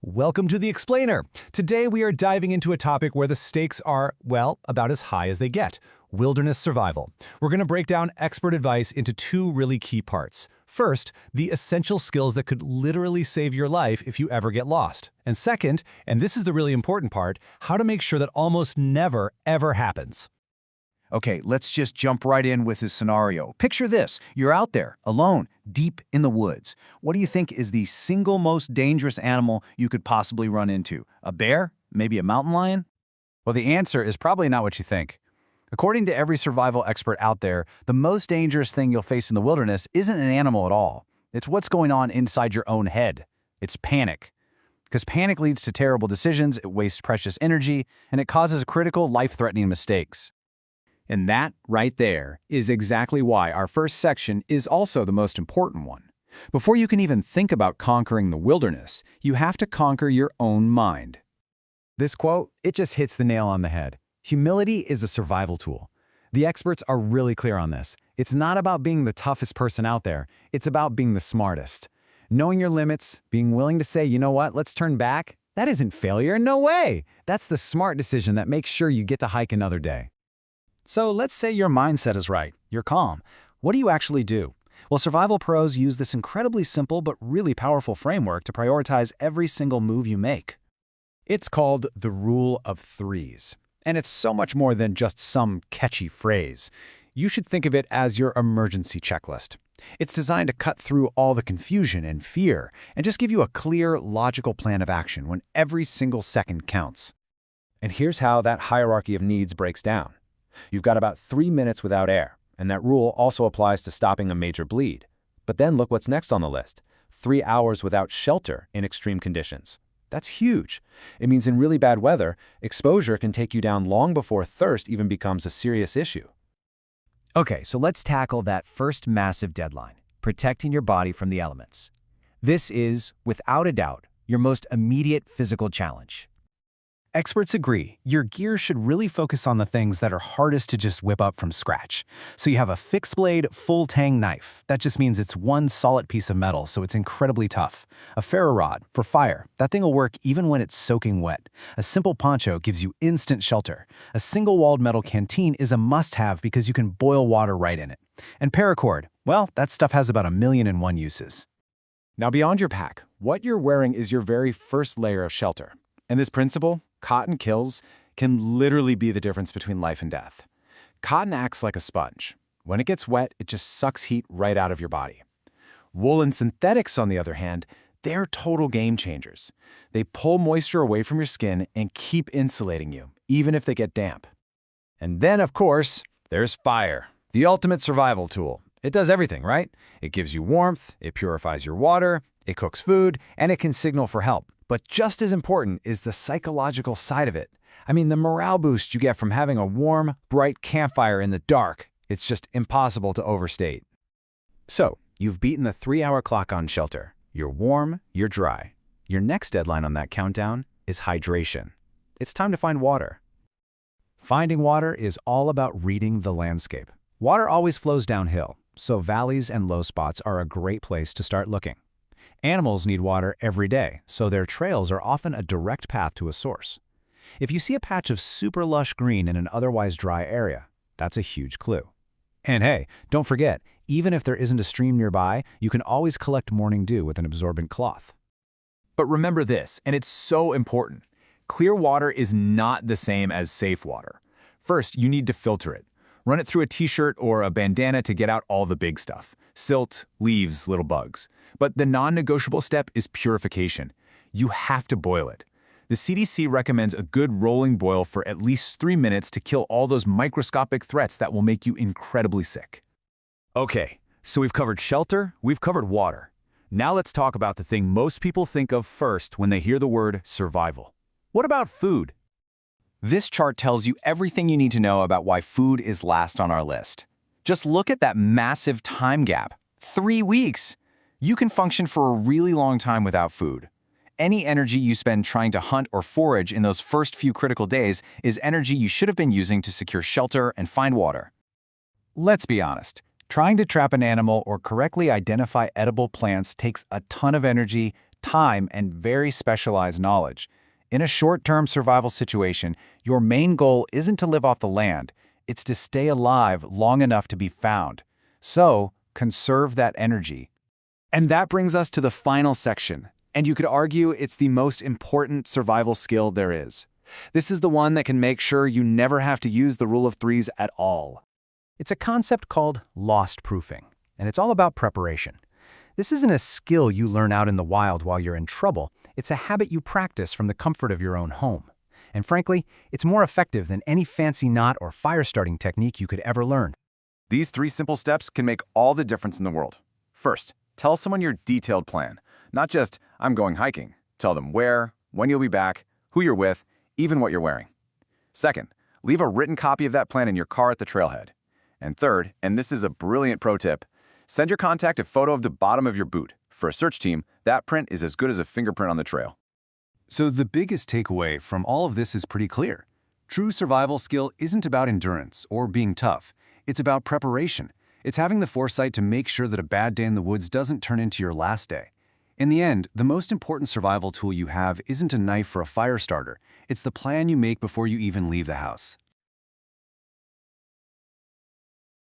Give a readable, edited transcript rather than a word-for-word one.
Welcome to The Explainer. Today we are diving into a topic where the stakes are, well, about as high as they get: wilderness survival. We're going to break down expert advice into two really key parts. First, the essential skills that could literally save your life if you ever get lost. And second, and this is the really important part, how to make sure that almost never, ever happens. Okay, let's just jump right in with this scenario. Picture this. You're out there, alone, deep in the woods. What do you think is the single most dangerous animal you could possibly run into? A bear? Maybe a mountain lion? Well, the answer is probably not what you think. According to every survival expert out there, the most dangerous thing you'll face in the wilderness isn't an animal at all. It's what's going on inside your own head. It's panic. Because panic leads to terrible decisions, it wastes precious energy, and it causes critical, life-threatening mistakes. And that, right there, is exactly why our first section is also the most important one. Before you can even think about conquering the wilderness, you have to conquer your own mind. This quote, it just hits the nail on the head. Humility is a survival tool. The experts are really clear on this. It's not about being the toughest person out there. It's about being the smartest. Knowing your limits, being willing to say, you know what, let's turn back, that isn't failure, no way. That's the smart decision that makes sure you get to hike another day. So let's say your mindset is right, you're calm. What do you actually do? Well, survival pros use this incredibly simple but really powerful framework to prioritize every single move you make. It's called the rule of threes. And it's so much more than just some catchy phrase. You should think of it as your emergency checklist. It's designed to cut through all the confusion and fear and just give you a clear, logical plan of action when every single second counts. And here's how that hierarchy of needs breaks down. You've got about 3 minutes without air, and that rule also applies to stopping a major bleed. But then look what's next on the list: 3 hours without shelter in extreme conditions. That's huge. It means in really bad weather, exposure can take you down long before thirst even becomes a serious issue. Okay, so let's tackle that first massive deadline: protecting your body from the elements. This is, without a doubt, your most immediate physical challenge. Experts agree, your gear should really focus on the things that are hardest to just whip up from scratch. So you have a fixed-blade, full-tang knife. That just means it's one solid piece of metal, so it's incredibly tough. A ferro rod for fire. That thing will work even when it's soaking wet. A simple poncho gives you instant shelter. A single-walled metal canteen is a must-have because you can boil water right in it. And paracord, well, that stuff has about 1,000,001 uses. Now beyond your pack, what you're wearing is your very first layer of shelter. And this principle, cotton kills, can literally be the difference between life and death. Cotton acts like a sponge. When it gets wet, it just sucks heat right out of your body. Wool and synthetics, on the other hand, they're total game changers. They pull moisture away from your skin and keep insulating you, even if they get damp. And then, of course, there's fire, the ultimate survival tool. It does everything, right? It gives you warmth, it purifies your water, it cooks food, and it can signal for help. But just as important is the psychological side of it. I mean, the morale boost you get from having a warm, bright campfire in the dark, it's just impossible to overstate. So, you've beaten the 3-hour clock on shelter. You're warm, you're dry. Your next deadline on that countdown is hydration. It's time to find water. Finding water is all about reading the landscape. Water always flows downhill, so valleys and low spots are a great place to start looking. Animals need water every day, so their trails are often a direct path to a source. If you see a patch of super lush green in an otherwise dry area, that's a huge clue. And hey, don't forget, even if there isn't a stream nearby, you can always collect morning dew with an absorbent cloth. But remember this, and it's so important. Clear water is not the same as safe water. First, you need to filter it. Run it through a t-shirt or a bandana to get out all the big stuff: silt, leaves, little bugs. But the non-negotiable step is purification. You have to boil it. The CDC recommends a good rolling boil for at least 3 minutes to kill all those microscopic threats that will make you incredibly sick. Okay, so we've covered shelter, we've covered water. Now let's talk about the thing most people think of first when they hear the word survival. What about food? This chart tells you everything you need to know about why food is last on our list. Just look at that massive time gap. 3 weeks! You can function for a really long time without food. Any energy you spend trying to hunt or forage in those first few critical days is energy you should have been using to secure shelter and find water. Let's be honest. Trying to trap an animal or correctly identify edible plants takes a ton of energy, time, and very specialized knowledge. In a short-term survival situation, your main goal isn't to live off the land, it's to stay alive long enough to be found. So, conserve that energy. And that brings us to the final section, and you could argue it's the most important survival skill there is. This is the one that can make sure you never have to use the rule of threes at all. It's a concept called lost proofing, and it's all about preparation. This isn't a skill you learn out in the wild while you're in trouble. It's a habit you practice from the comfort of your own home. And frankly, it's more effective than any fancy knot or fire starting technique you could ever learn. These 3 simple steps can make all the difference in the world. First, tell someone your detailed plan. Not just, I'm going hiking. Tell them where, when you'll be back, who you're with, even what you're wearing. Second, leave a written copy of that plan in your car at the trailhead. And third, and this is a brilliant pro tip, send your contact a photo of the bottom of your boot. For a search team, that print is as good as a fingerprint on the trail. So the biggest takeaway from all of this is pretty clear. True survival skill isn't about endurance or being tough. It's about preparation. It's having the foresight to make sure that a bad day in the woods doesn't turn into your last day. In the end, the most important survival tool you have isn't a knife or a fire starter. It's the plan you make before you even leave the house.